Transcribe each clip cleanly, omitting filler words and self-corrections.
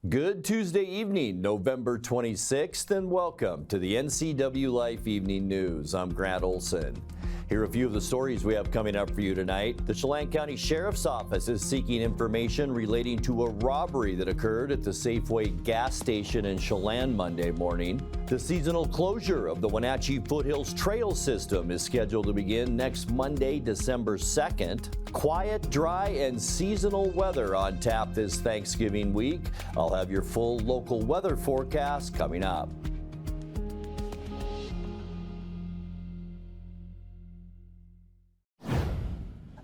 Good Tuesday evening, November 26th, and welcome to the NCWLIFE Evening News. I'm Grant Olson. Here are a few of the stories we have coming up for you tonight. The Chelan County Sheriff's Office is seeking information relating to a robbery that occurred at the Safeway gas station in Chelan Monday morning. The seasonal closure of the Wenatchee Foothills Trail System is scheduled to begin next Monday, December 2nd. Quiet, dry, and seasonal weather on tap this Thanksgiving week. I'll have your full local weather forecast coming up.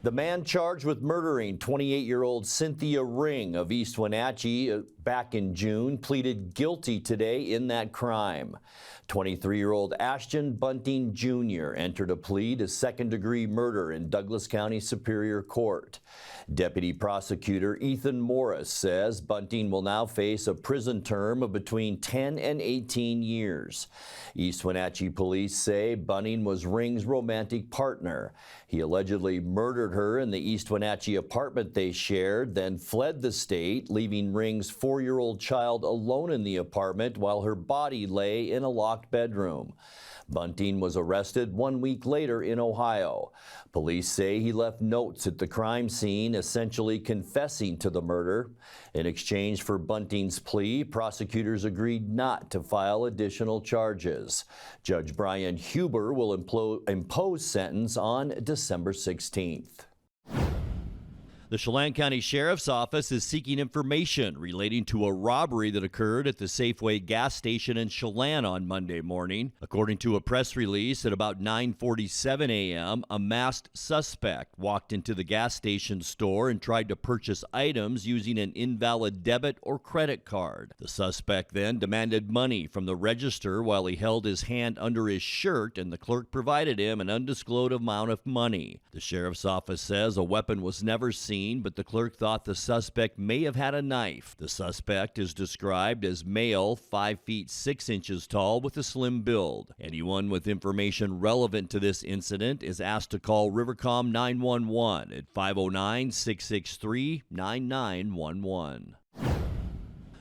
The man charged with murdering 28-year-old Synthia Ring of East Wenatchee back in June pleaded guilty today in that crime. 23-year-old Ashton Bunting Jr. entered a plea to second-degree murder in Douglas County Superior Court. Deputy Prosecutor Ethan Morris says Bunting will now face a prison term of between 10 and 18 years. East Wenatchee police say Bunting was Ring's romantic partner. He allegedly murdered her in the East Wenatchee apartment they shared, then fled the state, leaving Ring's 4-year-old child alone in the apartment while her body lay in a locked bedroom. Bunting was arrested 1 week later in Ohio. Police say he left notes at the crime scene, essentially confessing to the murder. In exchange for Bunting's plea, prosecutors agreed not to file additional charges. Judge Brian Huber will impose sentence on December 16th. The Chelan County Sheriff's Office is seeking information relating to a robbery that occurred at the Safeway gas station in Chelan on Monday morning. According to a press release, at about 9:47 a.m., a masked suspect walked into the gas station store and tried to purchase items using an invalid debit or credit card. The suspect then demanded money from the register while he held his hand under his shirt, and the clerk provided him an undisclosed amount of money. The Sheriff's Office says a weapon was never seen, but the clerk thought the suspect may have had a knife. The suspect is described as male, 5 feet 6 inches tall, with a slim build. Anyone with information relevant to this incident is asked to call Rivercom 911 at 509-663-9911.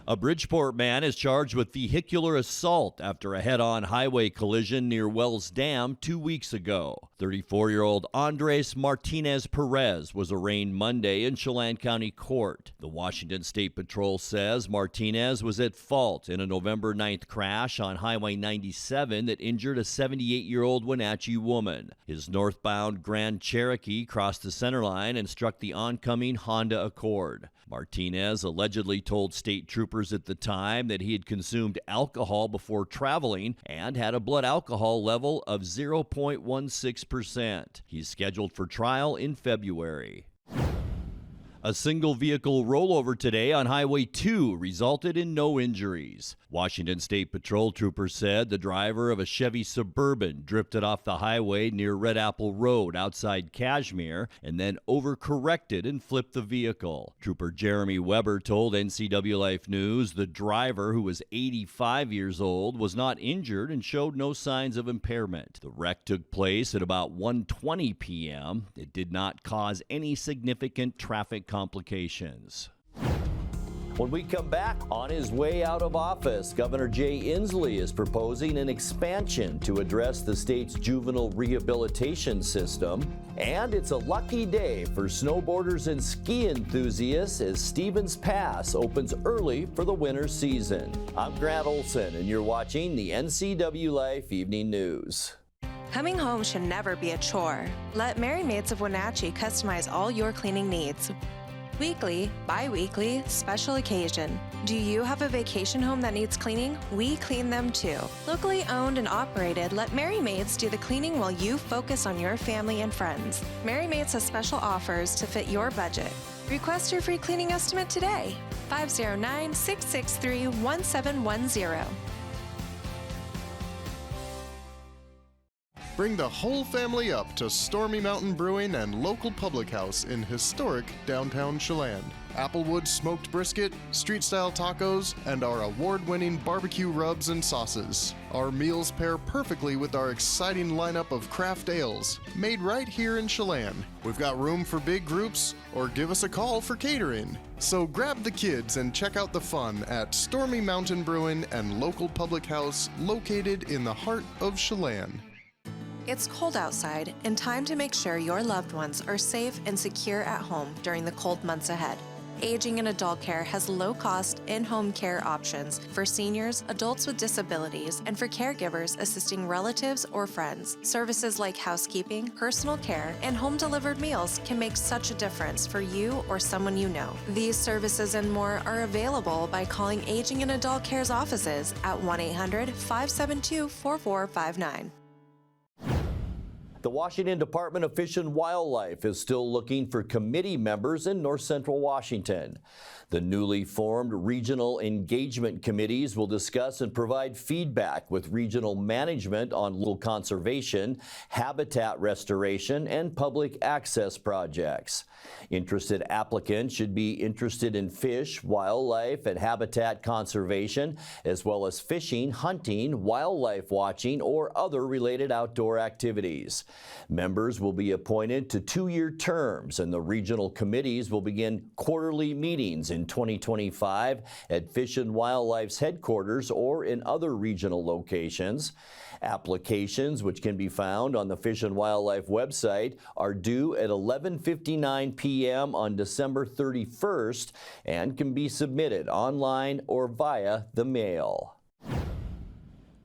A Bridgeport man is charged with vehicular assault after a head-on highway collision near Wells Dam 2 weeks ago. 34-year-old Andres Martinez Perez was arraigned Monday in Chelan County Court. The Washington State Patrol says Martinez was at fault in a November 9th crash on Highway 97 that injured a 78-year-old Wenatchee woman. His northbound Grand Cherokee crossed the center line and struck the oncoming Honda Accord. Martinez allegedly told state troopers at the time that he had consumed alcohol before traveling and had a blood alcohol level of 0.16%. He's scheduled for trial in February. A single vehicle rollover today on Highway 2 resulted in no injuries. Washington State Patrol troopers said the driver of a Chevy Suburban drifted off the highway near Red Apple Road outside Cashmere and then overcorrected and flipped the vehicle. Trooper Jeremy Weber told NCWLIFE News the driver, who was 85 years old, was not injured and showed no signs of impairment. The wreck took place at about 1:20 p.m. It did not cause any significant traffic complications. When we come back, on his way out of office, Governor Jay Inslee is proposing an expansion to address the state's juvenile rehabilitation system. And it's a lucky day for snowboarders and ski enthusiasts as Stevens Pass opens early for the winter season. I'm Grant Olson, and you're watching the NCWLIFE Evening News. Coming home should never be a chore. Let Merry Maids of Wenatchee customize all your cleaning needs. Weekly, bi-weekly, special occasion. Do you have a vacation home that needs cleaning? We clean them too. Locally owned and operated, let Merry Maids do the cleaning while you focus on your family and friends. Merry Maids has special offers to fit your budget. Request your free cleaning estimate today. 509-663-1710. Bring the whole family up to Stormy Mountain Brewing and local public house in historic downtown Chelan. Applewood smoked brisket, street-style tacos, and our award-winning barbecue rubs and sauces. Our meals pair perfectly with our exciting lineup of craft ales, made right here in Chelan. We've got room for big groups, or give us a call for catering. So grab the kids and check out the fun at Stormy Mountain Brewing and local public house located in the heart of Chelan. It's cold outside and time to make sure your loved ones are safe and secure at home during the cold months ahead. Aging and Adult Care has low-cost, in-home care options for seniors, adults with disabilities, and for caregivers assisting relatives or friends. Services like housekeeping, personal care, and home-delivered meals can make such a difference for you or someone you know. These services and more are available by calling Aging and Adult Care's offices at 1-800-572-4459. The Washington Department of Fish and Wildlife is still looking for committee members in north central Washington. The newly formed regional engagement committees will discuss and provide feedback with regional management on local conservation, habitat restoration, and public access projects. Interested applicants should be interested in fish, wildlife, and habitat conservation, as well as fishing, hunting, wildlife watching, or other related outdoor activities. Members will be appointed to 2-year terms, and the regional committees will begin quarterly meetings in 2025 at Fish and Wildlife's headquarters or in other regional locations. Applications, which can be found on the Fish and Wildlife website, are due at 11:59 p.m. on December 31st and can be submitted online or via the mail.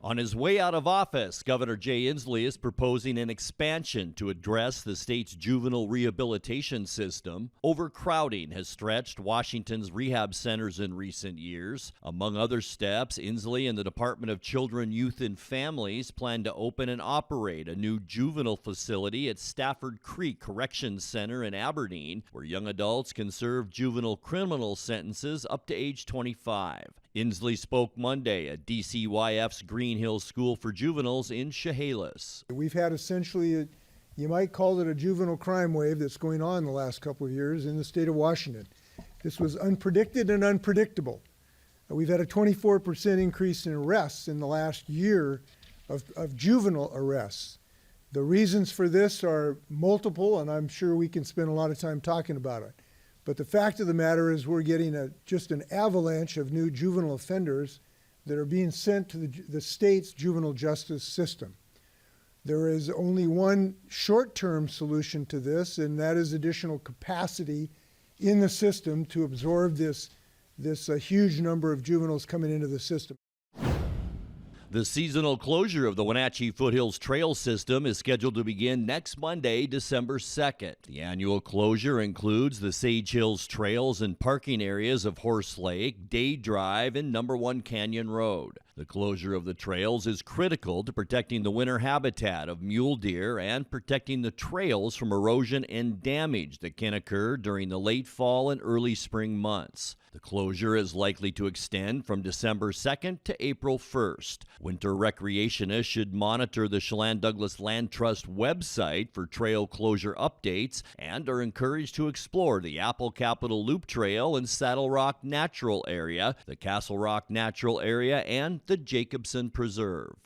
On his way out of office, Governor Jay Inslee is proposing an expansion to address the state's juvenile rehabilitation system. Overcrowding has stretched Washington's rehab centers in recent years. Among other steps, Inslee and the Department of Children, Youth, and Families plan to open and operate a new juvenile facility at Stafford Creek Corrections Center in Aberdeen, where young adults can serve juvenile criminal sentences up to age 25. Inslee spoke Monday at NCWLIFE's Green Hills School for Juveniles in Chehalis. We've had essentially, you might call it a juvenile crime wave that's going on the last couple of years in the state of Washington. This was unpredicted and unpredictable. We've had a 24% increase in arrests in the last year of juvenile arrests. The reasons for this are multiple, and I'm sure we can spend a lot of time talking about it. But the fact of the matter is we're getting just an avalanche of new juvenile offenders that are being sent to the state's juvenile justice system. There is only one short-term solution to this, and that is additional capacity in the system to absorb this huge number of juveniles coming into the system. The seasonal closure of the Wenatchee Foothills Trail System is scheduled to begin next Monday, December 2nd. The annual closure includes the Sage Hills trails and parking areas of Horse Lake, Day Drive, and No. 1 Canyon Road. The closure of the trails is critical to protecting the winter habitat of mule deer and protecting the trails from erosion and damage that can occur during the late fall and early spring months. The closure is likely to extend from December 2nd to April 1st. Winter recreationists should monitor the Chelan Douglas Land Trust website for trail closure updates and are encouraged to explore the Apple Capitol Loop Trail and Saddle Rock Natural Area, the Castle Rock Natural Area, and the Jacobson Preserve.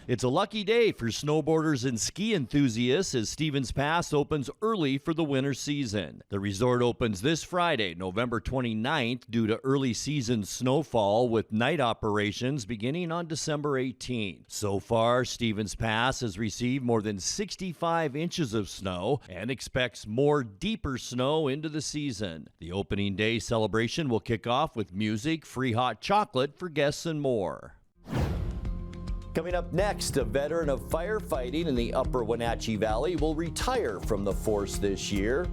It's a lucky day for snowboarders and ski enthusiasts as Stevens Pass opens early for the winter season. The resort opens this Friday, November 29th, due to early season snowfall, with night operations beginning on December 18th. So far, Stevens Pass has received more than 65 inches of snow and expects more deeper snow into the season. The opening day celebration will kick off with music, free hot chocolate for guests, and more. Coming up next, a veteran of firefighting in the upper Wenatchee Valley will retire from the force this year.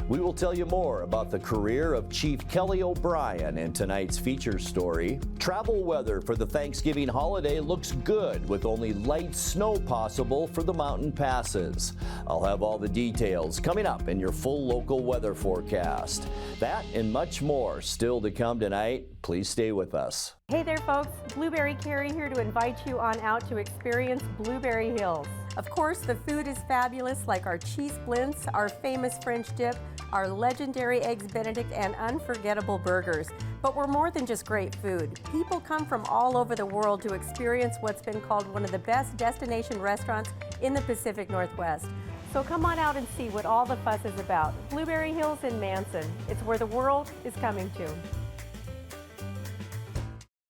We will tell you more about the career of Chief Kelly O'Brien in tonight's feature story. Travel weather for the Thanksgiving holiday looks good, with only light snow possible for the mountain passes. I'll have all the details coming up in your full local weather forecast. That and much more still to come tonight. Please stay with us. Hey there folks, Blueberry Carrie here to invite you on out to experience Blueberry Hills. Of course, the food is fabulous, like our cheese blintz, our famous French dip, our legendary Eggs Benedict, and unforgettable burgers. But we're more than just great food. People come from all over the world to experience what's been called one of the best destination restaurants in the Pacific Northwest. So come on out and see what all the fuss is about. Blueberry Hills in Manson. It's where the world is coming to.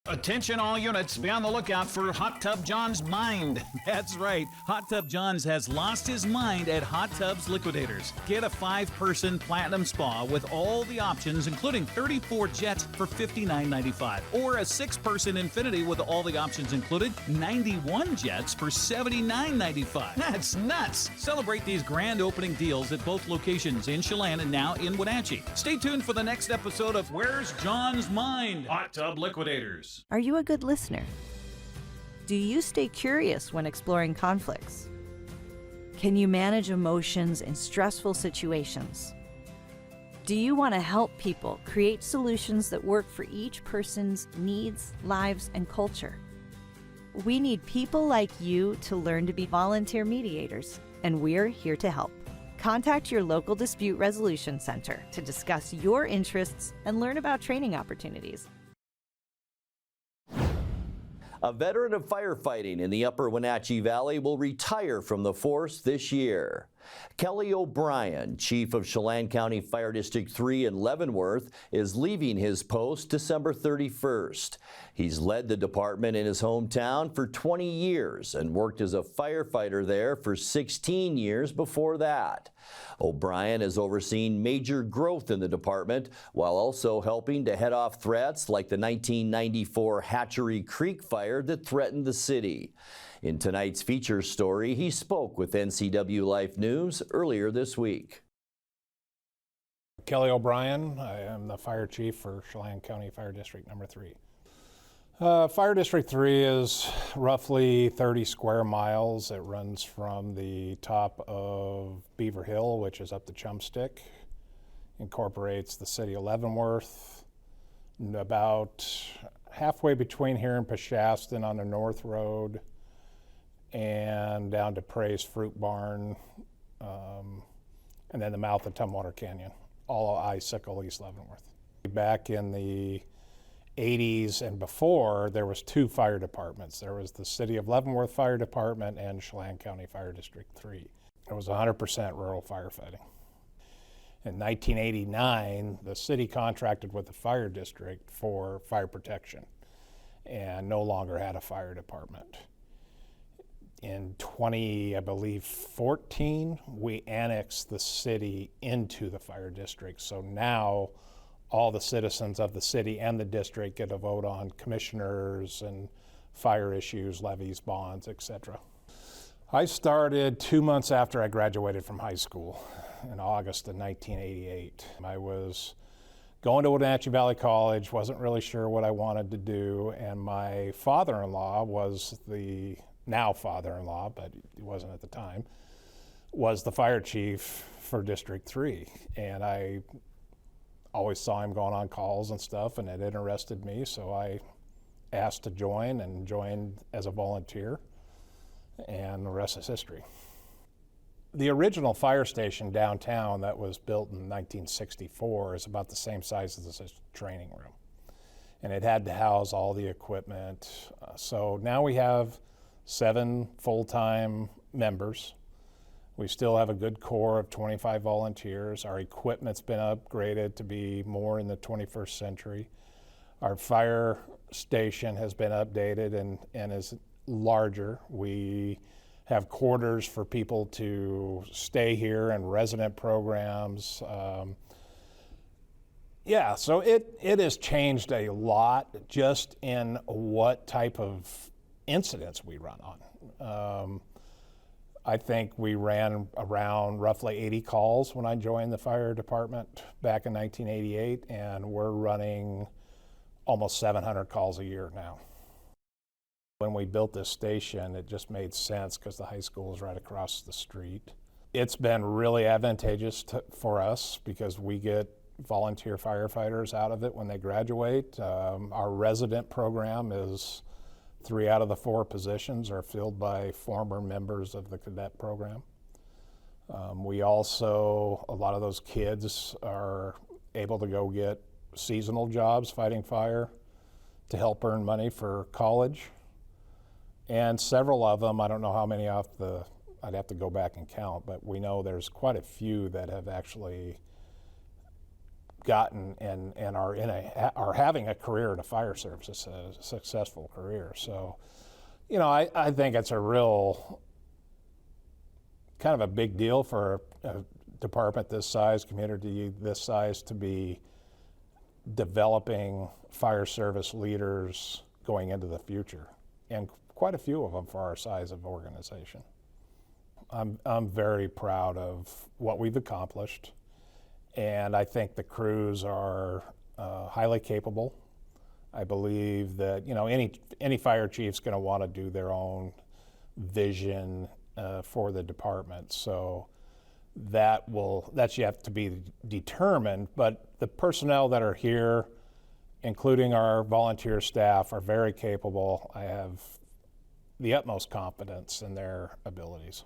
Attention all units, be on the lookout for Hot Tub John's mind. That's right, Hot Tub John's has lost his mind at Hot Tubs Liquidators. Get a 5-person platinum spa with all the options, including 34 jets for $59.95, or a 6-person infinity with all the options included, 91 jets for $79.95. That's nuts! Celebrate these grand opening deals at both locations in Chelan and now in Wenatchee. Stay tuned for the next episode of Where's John's Mind? Hot Tub Liquidators. Are you a good listener? Do you stay curious when exploring conflicts? Can you manage emotions in stressful situations? Do you want to help people create solutions that work for each person's needs, lives, and culture? We need people like you to learn to be volunteer mediators, and we're here to help. Contact your local dispute resolution center to discuss your interests and learn about training opportunities. A veteran of firefighting in the Upper Wenatchee Valley will retire from the force this year. Kelly O'Brien, Chief of Chelan County Fire District 3 in Leavenworth, is leaving his post December 31st. He's led the department in his hometown for 20 years and worked as a firefighter there for 16 years before that. O'Brien has overseen major growth in the department while also helping to head off threats like the 1994 Hatchery Creek fire that threatened the city. In tonight's feature story, he spoke with NCWLIFE News earlier this week. Kelly O'Brien, I am the fire chief for Chelan County Fire District number 3. Fire District 3 is roughly 30 square miles. It runs from the top of Beaver Hill, which is up the Chumstick, incorporates the city of Leavenworth, and about halfway between here and Peshastin on the North Road, and down to Pray's Fruit Barn, and then the mouth of Tumwater Canyon, all Icicle, East Leavenworth. Back in the 80s and before, there was 2 fire departments. There was the City of Leavenworth Fire Department and Chelan County Fire District 3. It was 100% rural firefighting. In 1989, the city contracted with the fire district for fire protection and no longer had a fire department. In 2014, we annexed the city into the fire district. So now all the citizens of the city and the district get a vote on commissioners and fire issues, levies, bonds, etc. I started 2 months after I graduated from high school in August of 1988. I was going to Wenatchee Valley College, wasn't really sure what I wanted to do, and my father-in-law was the now father-in-law, but he wasn't at the time, was the fire chief for District 3. And I always saw him going on calls and stuff, and it interested me, so I asked to join and joined as a volunteer, and the rest is history. The original fire station downtown that was built in 1964 is about the same size as this training room. And it had to house all the equipment. So now we have 7 full-time members. We still have a good core of 25 volunteers. Our equipment's been upgraded to be more in the 21st century. Our fire station has been updated and is larger. We have quarters for people to stay here and resident programs. Yeah, so it has changed a lot just in what type of incidents we run on. I think we ran around roughly 80 calls when I joined the fire department back in 1988, and we're running almost 700 calls a year now. When we built this station, it just made sense because the high school is right across the street. It's been really advantageous for us because we get volunteer firefighters out of it when they graduate. Our resident program is 3 out of the 4 positions are filled by former members of the cadet program. We also, a lot of those kids are able to go get seasonal jobs fighting fire to help earn money for college. And several of them, I don't know how many I'd have to go back and count, but we know there's quite a few that have actually gotten and are having a career in the fire service, a successful career. So, you know, I think it's a real kind of a big deal for a department this size, community this size, to be developing fire service leaders going into the future, and quite a few of them for our size of organization. I'm very proud of what we've accomplished, and I think the crews are highly capable. I believe that, you know, any fire chief's going to want to do their own vision for the department, so that's yet to be determined. But the personnel that are here, including our volunteer staff, are very capable. I have the utmost confidence in their abilities.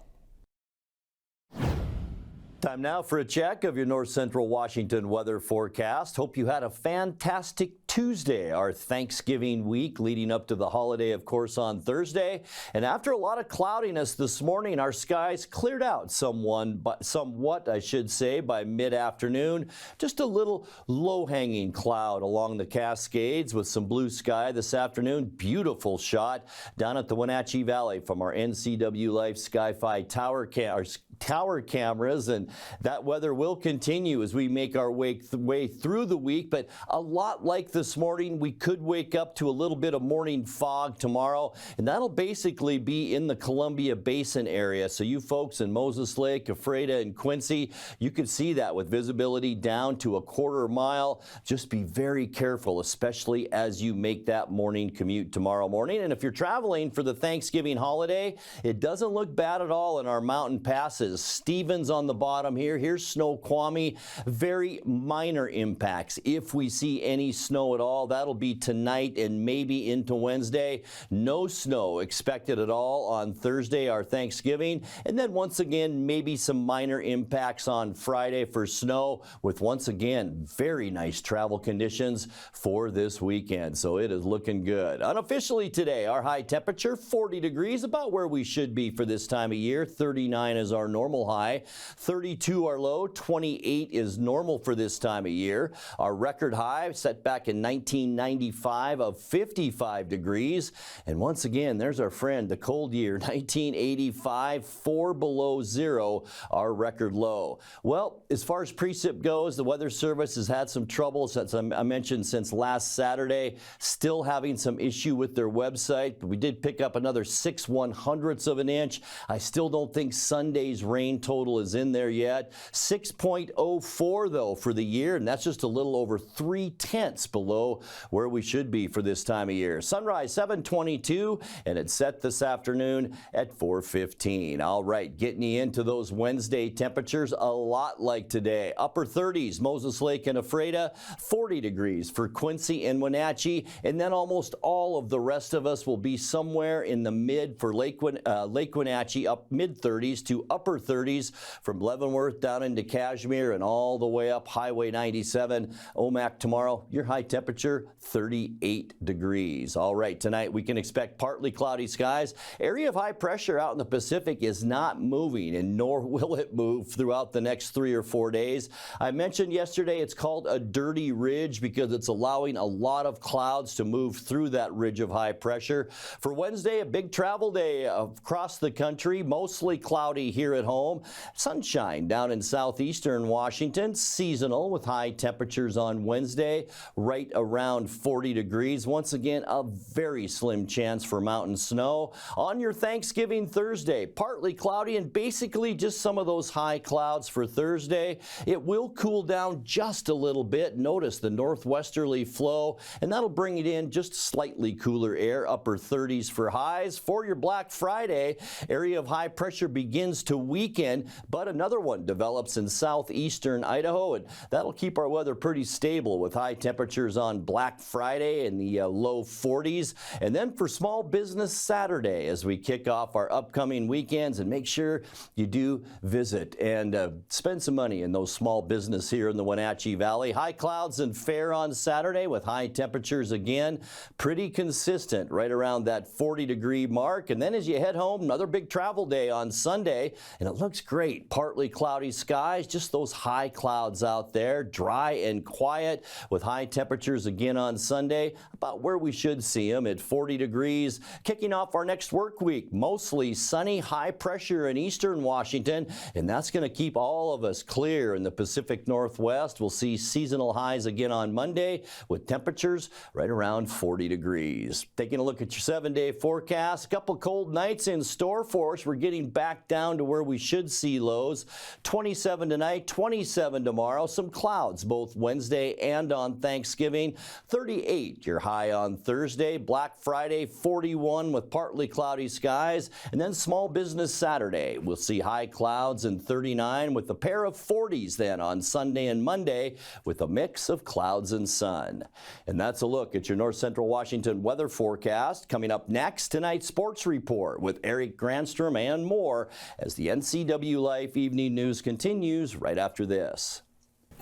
Time now for a check of your North Central Washington weather forecast. Hope you had a fantastic Tuesday, our Thanksgiving week leading up to the holiday, of course, on Thursday. And after a lot of cloudiness this morning, our skies cleared out somewhat, I should say, by mid-afternoon. Just a little low-hanging cloud along the Cascades with some blue sky this afternoon. Beautiful shot down at the Wenatchee Valley from our NCWLIFE Sky-Fi tower cameras, and that weather will continue as we make our way through the week. But a lot like this morning, we could wake up to a little bit of morning fog tomorrow, and that'll basically be in the Columbia Basin area. So you folks in Moses Lake, Ephrata, and Quincy, you could see that with visibility down to a quarter mile. Just be very careful, especially as you make that morning commute tomorrow morning. And if you're traveling for the Thanksgiving holiday, it doesn't look bad at all in our mountain passes. Stevens on the bottom here. Here's Snoqualmie. Very minor impacts. If we see any snow at all, that'll be tonight and maybe into Wednesday. No snow expected at all on Thursday, our Thanksgiving. And then once again, maybe some minor impacts on Friday for snow, with once again, very nice travel conditions for this weekend. So it is looking good. Unofficially today, our high temperature, 40 degrees, about where we should be for this time of year. 39 is our normal high, 32 our low, 28 is normal for this time of year. Our record high set back in 1995 of 55 degrees. And once again, there's our friend, the cold year, 1985, 4 below zero, our record low. Well, as far as precip goes, the Weather Service has had some troubles, as I mentioned, since last Saturday. Still having some issue with their website, but we did pick up another 6/100ths of an inch. I still don't think Sunday's rain total is in there yet. 6.04 though for the year, and that's just a little over 3/10 below where we should be for this time of year. Sunrise 7:22, and it's set this afternoon at 4:15. All right, getting you into those Wednesday temperatures, a lot like today. Upper 30s, Moses Lake and Ephrata, 40 degrees for Quincy and Wenatchee, and then almost all of the rest of us will be somewhere in the mid for Lake Wenatchee, up mid-30s to upper 30s from Leavenworth down into Cashmere and all the way up Highway 97. Omak tomorrow, your high temperature 38 degrees. All right, tonight we can expect partly cloudy skies. Area of high pressure out in the Pacific is not moving, and nor will it move throughout the next 3 or 4 days. I mentioned yesterday it's called a dirty ridge because it's allowing a lot of clouds to move through that ridge of high pressure. For Wednesday, a big travel day across the country, mostly cloudy here at home. Sunshine down in southeastern Washington, seasonal with high temperatures on Wednesday, right around 40 degrees. Once again, a very slim chance for mountain snow. On your Thanksgiving Thursday, partly cloudy and basically just some of those high clouds for Thursday. It will cool down just a little bit. Notice the northwesterly flow, and that'll bring it in just slightly cooler air, upper 30s for highs. For your Black Friday, area of high pressure begins to weaken weekend, but another one develops in southeastern Idaho, and that'll keep our weather pretty stable with high temperatures on Black Friday in the low 40s. And then for Small Business Saturday, as we kick off our upcoming weekends, and make sure you do visit and spend some money in those small business here in the Wenatchee Valley. High clouds and fair on Saturday with high temperatures again, pretty consistent right around that 40-degree mark. And then as you head home, another big travel day on Sunday, and it looks great. Partly cloudy skies, just those high clouds out there, dry and quiet with high temperatures again on Sunday, about where we should see them at 40 degrees. Kicking off our next work week, mostly sunny, high pressure in eastern Washington, and that's going to keep all of us clear in the Pacific Northwest. We'll see seasonal highs again on Monday with temperatures right around 40 degrees. Taking a look at your 7-day forecast, a couple cold nights in store for us. We're getting back down to where we should see lows. 27 tonight, 27 tomorrow. Some clouds both Wednesday and on Thanksgiving. 38 your high on Thursday. Black Friday 41 with partly cloudy skies. And then Small Business Saturday, we'll see high clouds and 39 with a pair of 40s then on Sunday and Monday with a mix of clouds and sun. And that's a look at your North Central Washington weather forecast. Coming up next, tonight's sports report with Eric Granstrom and more as the NCWLIFE Evening News continues right after this.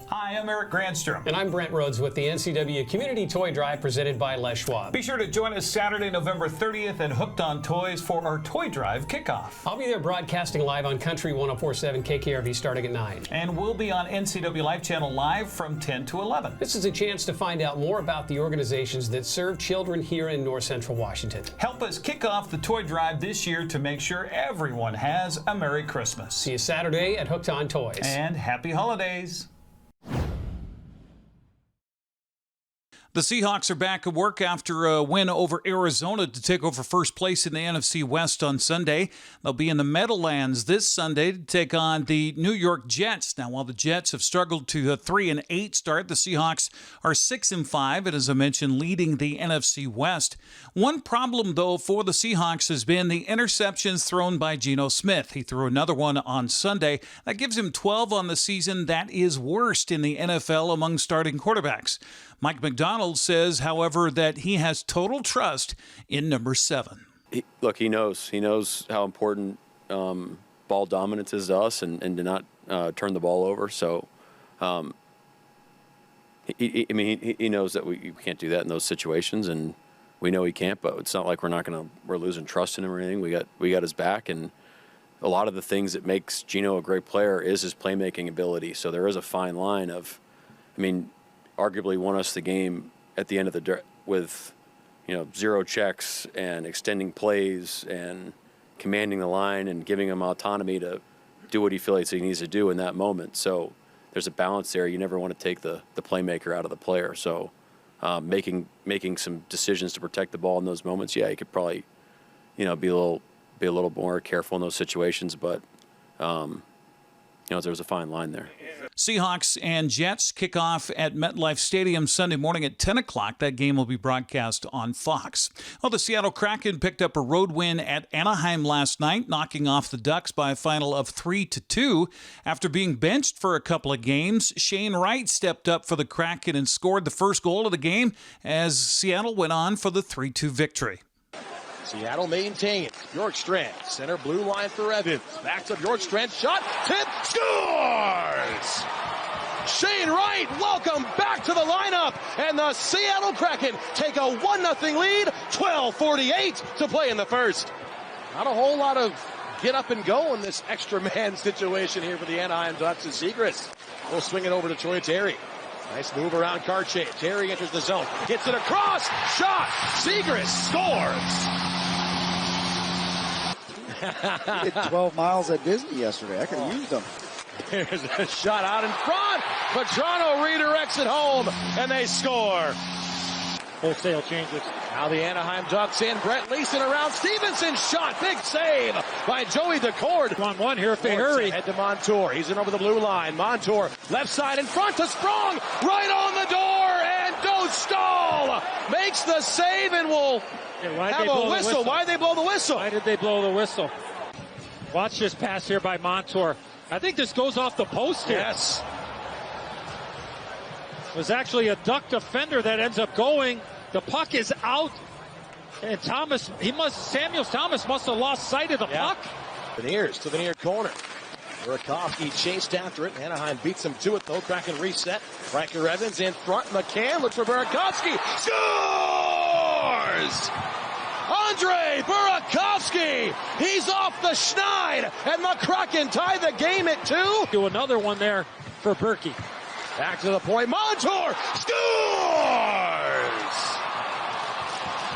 Hi, I'm Eric Granstrom. And I'm Brent Rhodes with the NCW Community Toy Drive presented by Les Schwab. Be sure to join us Saturday, November 30th at Hooked on Toys for our Toy Drive kickoff. I'll be there broadcasting live on Country 104.7 KKRV starting at 9. And we'll be on NCWLIFE Channel live from 10 to 11. This is a chance to find out more about the organizations that serve children here in North Central Washington. Help us kick off the Toy Drive this year to make sure everyone has a Merry Christmas. See you Saturday at Hooked on Toys. And Happy Holidays. The Seahawks are back at work after a win over Arizona to take over first place in the NFC West on Sunday. They'll be in the Meadowlands this Sunday to take on the New York Jets. Now, while the Jets have struggled to a 3-8 start, the Seahawks are 6-5, and as I mentioned, leading the NFC West. One problem, though, for the Seahawks has been the interceptions thrown by Geno Smith. He threw another one on Sunday. That gives him 12 on the season. That is worst in the NFL among starting quarterbacks. Mike McDonald says, however, that he has total trust in number 7. He knows how important ball dominance is to us and to not turn the ball over. So, he knows that we can't do that in those situations, and we know he can't. But it's not like we're losing trust in him or anything. We got his back, and a lot of the things that makes Geno a great player is his playmaking ability. So there is a fine line of, arguably won us the game at the end of the with, 0 checks and extending plays and commanding the line and giving him autonomy to do what he feels he needs to do in that moment. So there's a balance there. You never want to take the playmaker out of the player. So making some decisions to protect the ball in those moments, yeah, you could probably, be a little more careful in those situations. But there's a fine line there. Seahawks and Jets kick off at MetLife Stadium Sunday morning at 10 o'clock. That game will be broadcast on Fox. Well, the Seattle Kraken picked up a road win at Anaheim last night, knocking off the Ducks by a final of 3-2. After being benched for a couple of games, Shane Wright stepped up for the Kraken and scored the first goal of the game as Seattle went on for the 3-2 victory. Seattle maintains. Bjorkstrand, center blue line for Evans. Backs up Bjorkstrand, shot, tip, scores! Shane Wright, welcome back to the lineup. And the Seattle Kraken take a 1-0 lead, 12:48 to play in the first. Not a whole lot of get up and go in this extra man situation here for the Anaheim Ducks. As Zegras will swing it over to Troy Terry. Nice move around Karche. Terry enters the zone. Gets it across. Shot. Zegras scores. He did 12 miles at Disney yesterday. I could have used them. There's a shot out in front. Petrano redirects it home, and they score. Wholesale changes. Now the Anaheim Ducks in. Brett Leeson around. Stevenson shot. Big save by Joey Decord. 1-1 here if they hurry. Head to Montour. He's in over the blue line. Montour left side in front to Sprong. Right on the door. And Dostal makes the save and will have a whistle. Why did they blow the whistle? Why did they blow the whistle? Watch this pass here by Montour. I think this goes off the post here. Yes. It was actually a duck defender that ends up going. The puck is out. And Samuel Thomas must have lost sight of the puck. Veneers to the near corner. Burakovsky chased after it. Anaheim beats him to it, though. Kraken reset. Riker Evans in front. McCann looks for Burakovsky. Scores! Andre Burakovsky! He's off the schneid, and the Kraken tie the game at 2. Do another one there for Berkey. Back to the point. Montour scores!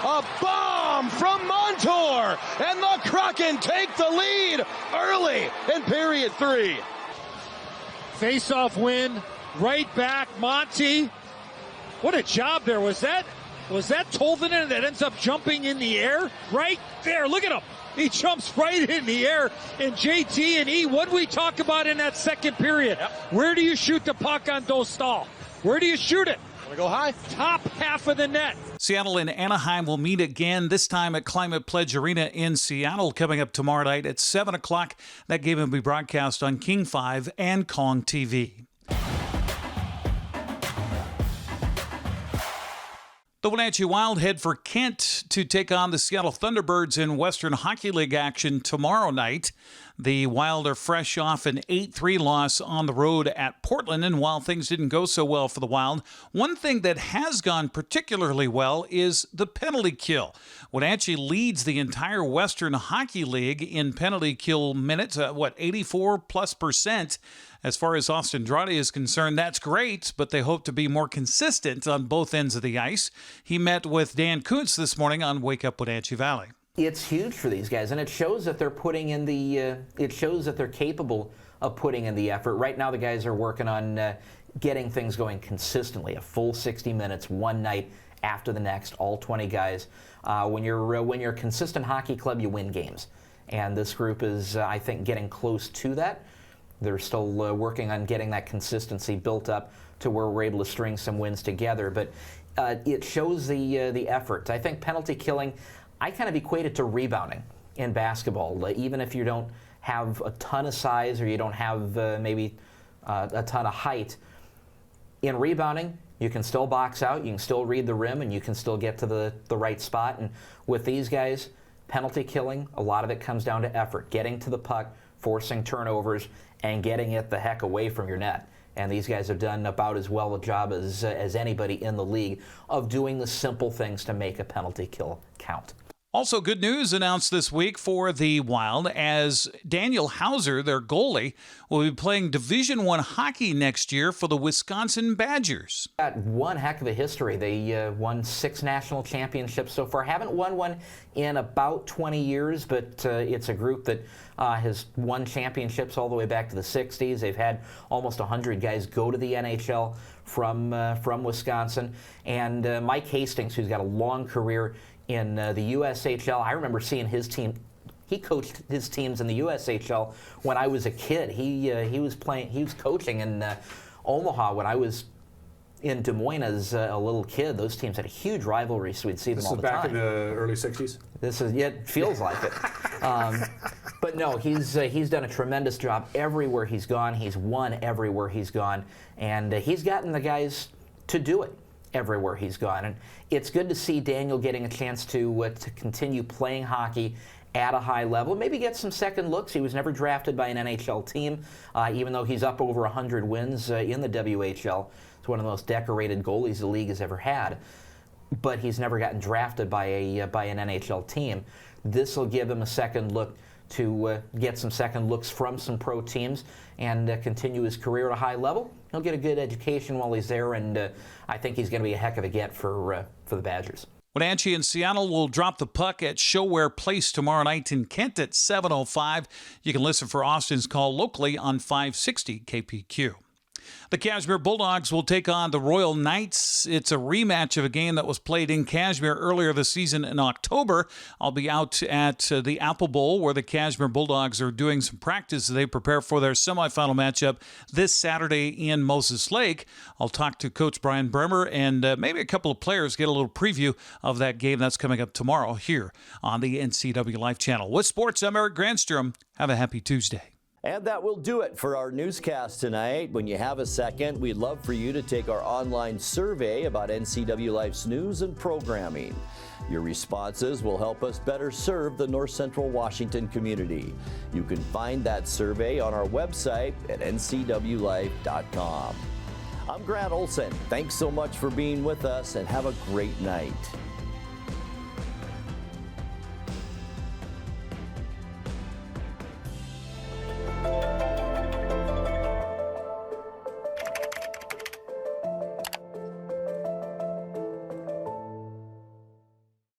A bomb from Montour, and the Kraken take the lead early in period 3. Face-off win, right back, Monty. What a job there. Was that Tolvanen that ends up jumping in the air? Right there, look at him. He jumps right in the air. And JT and E, what did we talk about in that second period? Yep. Where do you shoot the puck on Dostal? Where do you shoot it? Want to go high? Top half of the net. Seattle and Anaheim will meet again, this time at Climate Pledge Arena in Seattle, coming up tomorrow night at 7 o'clock. That game will be broadcast on King 5 and Kong TV. The Wenatchee Wild head for Kent to take on the Seattle Thunderbirds in Western Hockey League action tomorrow night. The Wild are fresh off an 8-3 loss on the road at Portland, and while things didn't go so well for the Wild, one thing that has gone particularly well is the penalty kill. Wenatchee leads the entire Western Hockey League in penalty kill minutes, 84+%. As far as Austin Andrade is concerned, that's great, but they hope to be more consistent on both ends of the ice. He met with Dan Kuntz this morning on Wake Up Wenatchee Valley. It's huge for these guys, and it shows that they're putting in it shows that they're capable of putting in the effort. Right now, the guys are working on getting things going consistently, a full 60 minutes, one night after the next, all 20 guys. When you're a consistent hockey club, you win games, and this group is, I think, getting close to that. They're still working on getting that consistency built up to where we're able to string some wins together, but it shows the effort. I think penalty killing, I kind of equate it to rebounding in basketball. Even if you don't have a ton of size or you don't have maybe a ton of height, in rebounding, you can still box out, you can still read the rim, and you can still get to the right spot. And with these guys, penalty killing, a lot of it comes down to effort, getting to the puck, forcing turnovers, and getting it the heck away from your net. And these guys have done about as well a job as anybody in the league of doing the simple things to make a penalty kill count. Also, good news announced this week for the Wild as Daniel Hauser, their goalie, will be playing Division I hockey next year for the Wisconsin Badgers. Got one heck of a history. They won 6 national championships so far. Haven't won one in about 20 years, but it's a group that has won championships all the way back to the 60s. They've had almost 100 guys go to the NHL from Wisconsin. And Mike Hastings, who's got a long career in the USHL. I remember seeing his team. He coached his teams in the USHL when I was a kid. He was coaching in Omaha when I was in Des Moines as a little kid. Those teams had a huge rivalry, so we'd see them all the time. This is back in the early 60s? It feels like it. But no, he's done a tremendous job everywhere he's gone. He's won everywhere he's gone, and he's gotten the guys to do it everywhere he's gone. And it's good to see Daniel getting a chance to continue playing hockey at a high level, maybe get some second looks. He was never drafted by an NHL team, even though he's up over 100 wins in the WHL. It's one of the most decorated goalies the league has ever had, but he's never gotten drafted by an NHL team. This will give him a second look to get some second looks from some pro teams and continue his career at a high level. He'll get a good education while he's there, and I think he's going to be a heck of a get for the Badgers. Wenatchee and Seattle will drop the puck at Showware Place tomorrow night in Kent at 7:05. You can listen for Austin's call locally on 560 KPQ. The Cashmere Bulldogs will take on the Royal Knights. It's a rematch of a game that was played in Cashmere earlier this season in October. I'll be out at the Apple Bowl where the Cashmere Bulldogs are doing some practice as they prepare for their semifinal matchup this Saturday in Moses Lake. I'll talk to Coach Brian Bremer and maybe a couple of players, get a little preview of that game that's coming up tomorrow here on the NCWLIFE channel. With sports, I'm Eric Granstrom. Have a happy Tuesday. And that will do it for our newscast tonight. When you have a second, we'd love for you to take our online survey about NCWLIFE's news and programming. Your responses will help us better serve the North Central Washington community. You can find that survey on our website at ncwlife.com. I'm Grant Olson. Thanks so much for being with us and have a great night.